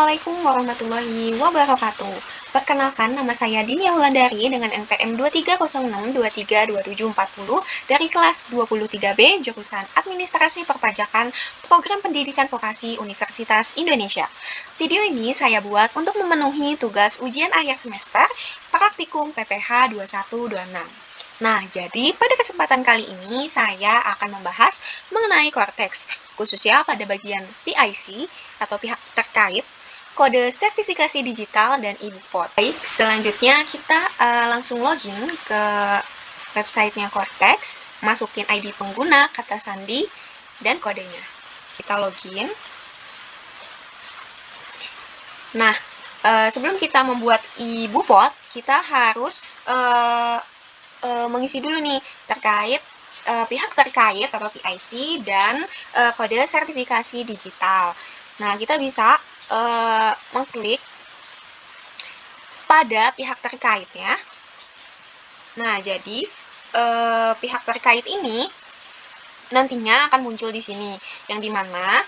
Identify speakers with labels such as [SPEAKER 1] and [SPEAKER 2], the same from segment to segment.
[SPEAKER 1] Assalamualaikum warahmatullahi wabarakatuh. Perkenalkan, nama saya Dinia Wulandari dengan NPM 2306232740 dari kelas 23B jurusan Administrasi Perpajakan Program Pendidikan Vokasi Universitas Indonesia. Video ini saya buat untuk memenuhi tugas ujian akhir semester praktikum PPH 2126. Nah, jadi pada kesempatan kali ini saya akan membahas mengenai Cortex, khususnya pada bagian PIC atau pihak terkait, kode sertifikasi digital dan e-bookport. Baik, selanjutnya kita langsung login ke websitenya Cortex, masukin ID pengguna, kata sandi, dan kodenya. Kita login. Nah, sebelum kita membuat e-bookport, kita harus mengisi dulu nih terkait pihak terkait atau PIC dan kode sertifikasi digital. Nah, kita bisa mengklik pada pihak terkaitnya. Nah, jadi pihak terkait ini nantinya akan muncul di sini, yang dimana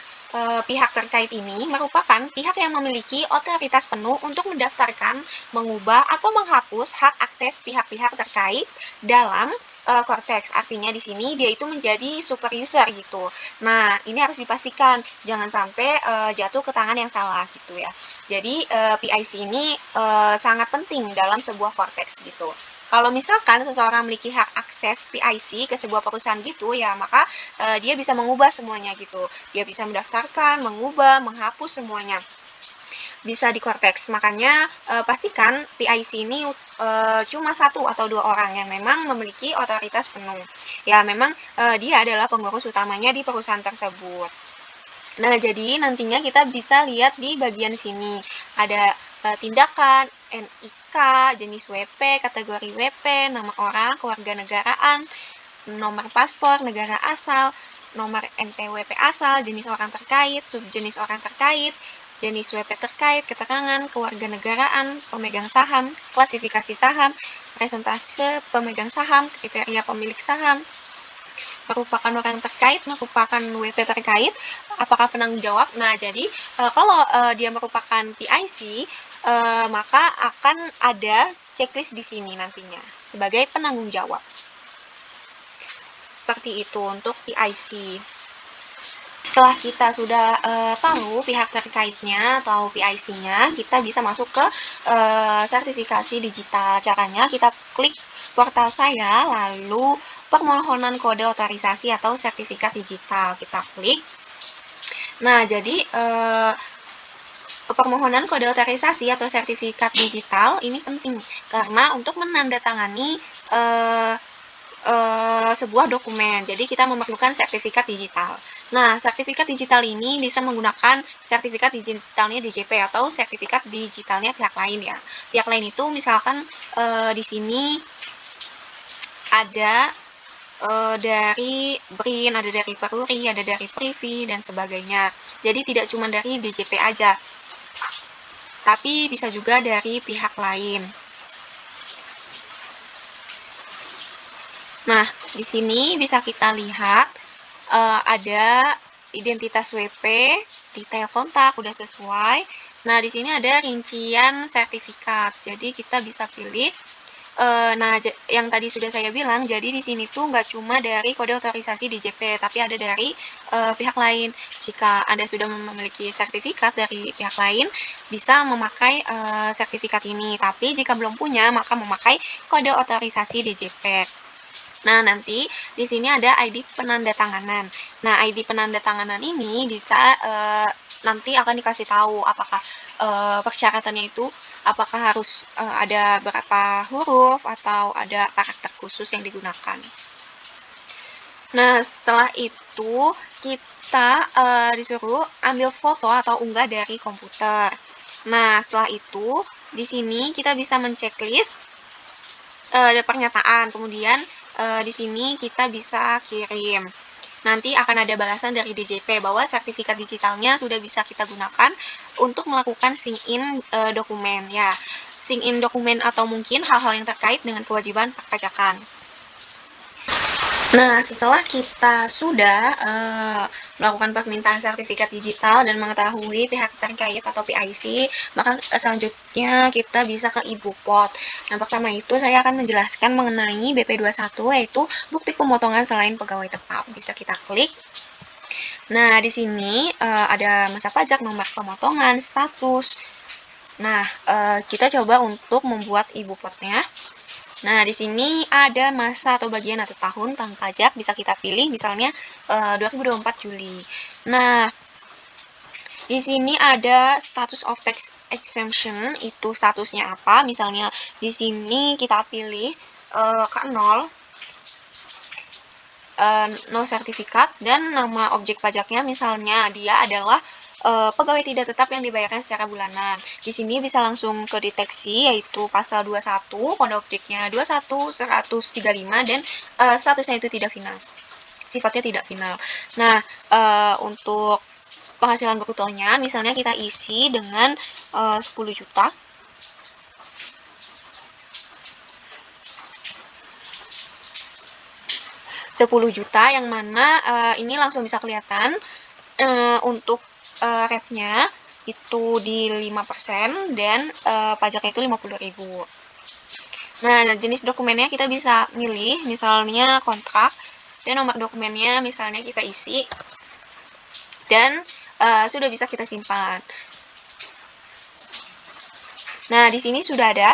[SPEAKER 1] pihak terkait ini merupakan pihak yang memiliki otoritas penuh untuk mendaftarkan, mengubah, atau menghapus hak akses pihak-pihak terkait dalam Cortex. Artinya di sini dia itu menjadi super user gitu. Nah, ini harus dipastikan jangan sampai jatuh ke tangan yang salah gitu ya. Jadi PIC ini sangat penting dalam sebuah Cortex gitu. Kalau misalkan seseorang memiliki hak akses PIC ke sebuah perusahaan gitu ya, maka dia bisa mengubah semuanya gitu. Dia bisa mendaftarkan, mengubah, menghapus semuanya. Bisa di Cortex. Makanya pastikan PIC ini cuma 1 atau 2 orang yang memang memiliki otoritas penuh. Ya, memang dia adalah pengurus utamanya di perusahaan tersebut. Nah, jadi nantinya kita bisa lihat di bagian sini. Ada tindakan, NIK, jenis WP, kategori WP, nama orang, kewarganegaraan, nomor paspor, negara asal, nomor NPWP asal, jenis orang terkait, subjenis orang terkait, jenis WP terkait, keterangan, kewarganegaraan, pemegang saham, klasifikasi saham, presentase pemegang saham, kriteria pemilik saham, merupakan orang terkait, merupakan WP terkait, apakah penanggung jawab. Nah, jadi kalau dia merupakan PIC, maka akan ada checklist di sini nantinya sebagai penanggung jawab. Seperti itu untuk PIC. Setelah kita sudah tahu pihak terkaitnya atau PIC-nya, kita bisa masuk ke sertifikasi digital. Caranya kita klik portal saya, lalu permohonan kode otorisasi atau sertifikat digital. Kita klik. Nah, jadi permohonan kode otorisasi atau sertifikat digital ini penting karena untuk menandatangani sebuah dokumen. Jadi kita memerlukan sertifikat digital. Nah, sertifikat digital ini bisa menggunakan sertifikat digitalnya DJP atau sertifikat digitalnya pihak lain ya. Pihak lain itu misalkan di sini ada dari BRIN, ada dari Peruri, ada dari Privi dan sebagainya. Jadi tidak cuma dari DJP aja, tapi bisa juga dari pihak lain. Nah, di sini bisa kita lihat ada identitas WP, detail kontak udah sesuai. Nah, di sini ada rincian sertifikat. Jadi kita bisa pilih. Nah, yang tadi sudah saya bilang, jadi di sini tuh nggak cuma dari kode otorisasi DJP, tapi ada dari pihak lain. Jika Anda sudah memiliki sertifikat dari pihak lain, bisa memakai sertifikat ini. Tapi jika belum punya, maka memakai kode otorisasi DJP. Nah, nanti di sini ada ID penandatanganan. Nah, ID penandatanganan ini bisa nanti akan dikasih tahu apakah persyaratannya itu apakah harus ada berapa huruf atau ada karakter khusus yang digunakan. Nah, setelah itu kita disuruh ambil foto atau unggah dari komputer. Nah, setelah itu di sini kita bisa menceklis ada pernyataan, kemudian di sini kita bisa kirim. Nanti akan ada balasan dari DJP bahwa sertifikat digitalnya sudah bisa kita gunakan untuk melakukan sync in dokumen ya. Sync in dokumen atau mungkin hal-hal yang terkait dengan kewajiban perpajakan. Nah, setelah kita sudah melakukan permintaan sertifikat digital dan mengetahui pihak terkait atau PIC, maka selanjutnya kita bisa ke Ibupot. Yang pertama itu saya akan menjelaskan mengenai BP21, yaitu bukti pemotongan selain pegawai tetap. Bisa kita klik. Nah, di sini ada masa pajak, nomor pemotongan, status. Nah, kita coba untuk membuat Ibupotnya. Nah, di sini ada masa atau bagian atau tahun tentang pajak, bisa kita pilih misalnya 2024 Juli. Nah, di sini ada status of tax exemption, itu statusnya apa? Misalnya di sini kita pilih K0, no sertifikat, dan nama objek pajaknya misalnya dia adalah pegawai tidak tetap yang dibayarkan secara bulanan. Di sini bisa langsung ke deteksi, yaitu pasal 21, kode objeknya 21, 135, dan statusnya itu tidak final. Sifatnya tidak final. Nah, untuk penghasilan brutonya, misalnya kita isi dengan 10 juta. Juta yang mana ini langsung bisa kelihatan untuk rate-nya itu di 5% dan pajaknya itu 50.000. Nah, jenis dokumennya kita bisa milih, misalnya kontrak, dan nomor dokumennya misalnya kita isi, dan sudah bisa kita simpan. Nah, di sini sudah ada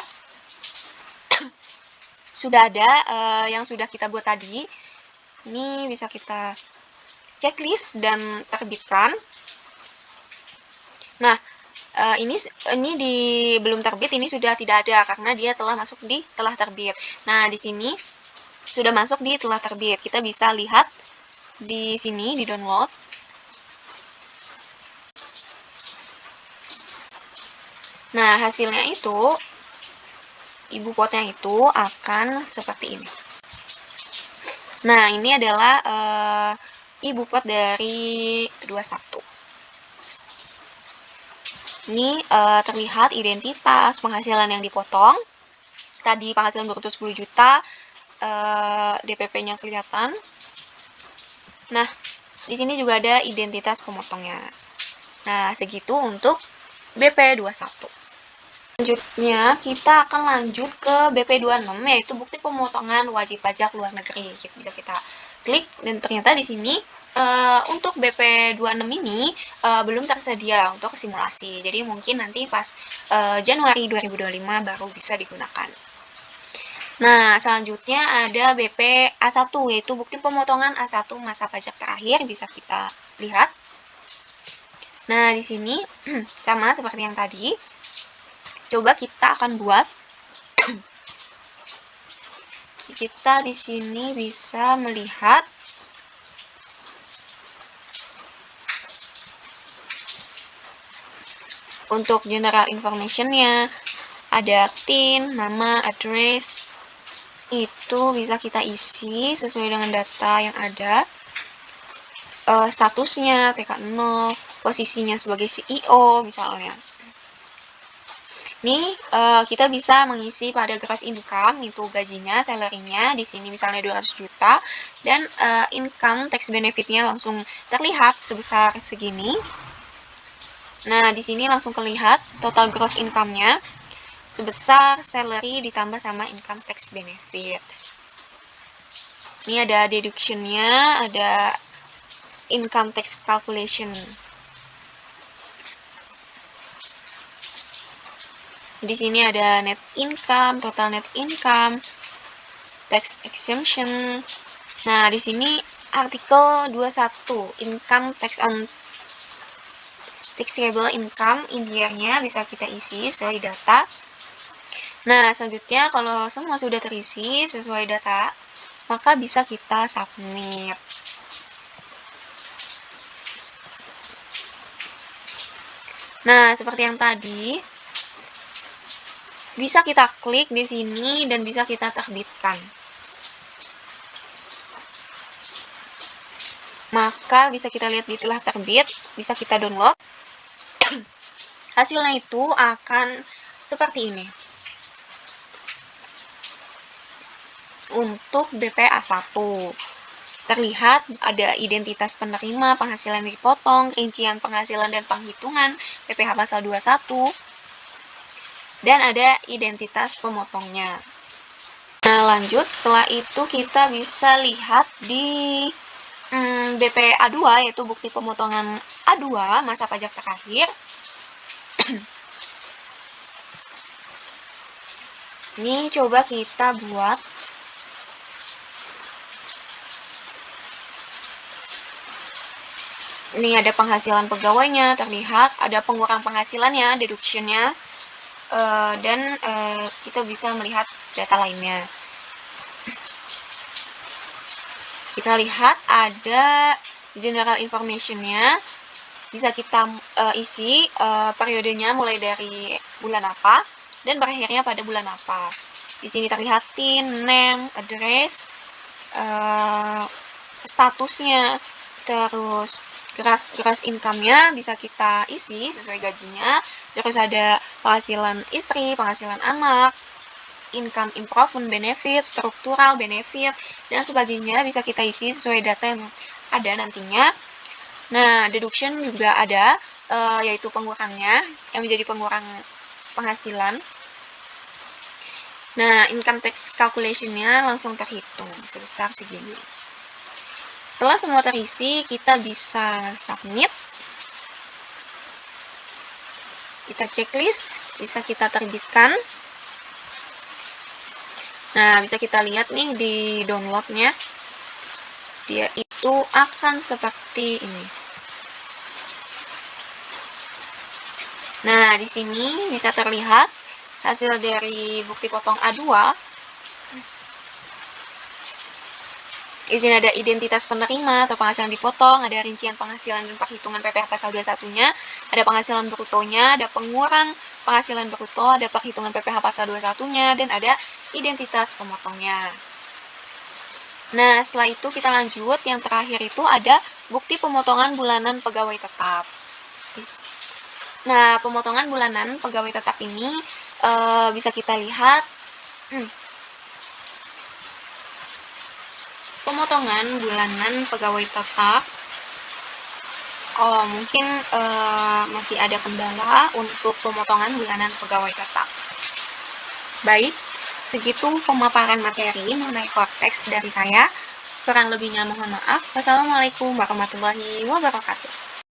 [SPEAKER 1] yang sudah kita buat tadi. Ini bisa kita checklist dan terbitkan. Nah, ini belum terbit, ini sudah tidak ada karena dia telah masuk di telah terbit. Nah, di sini sudah masuk di telah terbit. Kita bisa lihat di sini di download. Nah, hasilnya itu Ibupotnya itu akan seperti ini. Nah, ini adalah Ibupot dari 21. Ini terlihat identitas penghasilan yang dipotong. Tadi penghasilan bruto 10 juta, DPP-nya kelihatan. Nah, di sini juga ada identitas pemotongnya. Nah, segitu untuk BP21. Selanjutnya, kita akan lanjut ke BP26, yaitu bukti pemotongan wajib pajak luar negeri. Bisa kita klik, dan ternyata di sini untuk BP26 ini belum tersedia untuk simulasi. Jadi mungkin nanti pas Januari 2025 baru bisa digunakan. Nah, selanjutnya ada BP A1, yaitu bukti pemotongan A1 masa pajak terakhir, bisa kita lihat. Nah, di sini sama seperti yang tadi. Coba kita akan buat. Kita di sini bisa melihat untuk general information-nya, ada TIN, nama, address, itu bisa kita isi sesuai dengan data yang ada. Statusnya TK0, posisinya sebagai CEO misalnya. Ini kita bisa mengisi pada gross income, itu gajinya, salary-nya, di sini misalnya 200 juta, dan income tax benefit-nya langsung terlihat sebesar segini. Nah, di sini langsung terlihat total gross income-nya sebesar salary ditambah sama income tax benefit. Ini ada deduction-nya, ada income tax calculation. Di sini ada net income, total net income, tax exemption. Nah, di sini artikel 21, income tax on taxable income in year-nya bisa kita isi sesuai data. Nah, selanjutnya kalau semua sudah terisi sesuai data, maka bisa kita submit. Nah, seperti yang tadi, bisa kita klik di sini dan bisa kita terbitkan. Maka bisa kita lihat di telah terbit, bisa kita download. Hasilnya itu akan seperti ini. Untuk BP A1. terlihat ada identitas penerima, penghasilan dipotong, rincian penghasilan dan penghitungan, PPh pasal 21, dan ada identitas pemotongnya. Nah, lanjut, setelah itu kita bisa lihat di BP A2, yaitu bukti pemotongan A2 masa pajak terakhir. Ini coba kita buat. Ini ada penghasilan pegawainya, terlihat ada pengurang penghasilannya, deductionnya, dan kita bisa melihat data lainnya. Kita lihat ada general information-nya, bisa kita isi periodenya mulai dari bulan apa dan berakhirnya pada bulan apa. Di sini terlihat TIN, name, address, statusnya, terus gross income-nya bisa kita isi sesuai gajinya, terus ada penghasilan istri, penghasilan anak, income improvement benefit, struktural benefit, dan sebagainya bisa kita isi sesuai data yang ada nantinya. Nah, deduction juga ada, yaitu pengurangnya yang menjadi pengurang penghasilan. Nah, income tax calculation-nya langsung terhitung sebesar segini. Setelah semua terisi, kita bisa submit. Kita checklist, bisa kita terbitkan. Nah, bisa kita lihat nih di downloadnya. Dia itu akan seperti ini. Nah, di sini bisa terlihat hasil dari bukti potong A2. Di sini ada identitas penerima atau penghasilan dipotong, ada rincian penghasilan dan perhitungan PPh pasal 21-nya, ada penghasilan brutonya, ada pengurang penghasilan bruto, ada perhitungan PPh pasal 21-nya, dan ada identitas pemotongnya. Nah, setelah itu kita lanjut, yang terakhir itu ada bukti pemotongan bulanan pegawai tetap. Nah, pemotongan bulanan pegawai tetap ini bisa kita lihat pemotongan bulanan pegawai tetap. Mungkin masih ada kendala untuk pemotongan bulanan pegawai tetap. Baik, segitu pemaparan materi mengenai Cortex dari saya. Kurang lebihnya mohon maaf. Wassalamualaikum warahmatullahi wabarakatuh.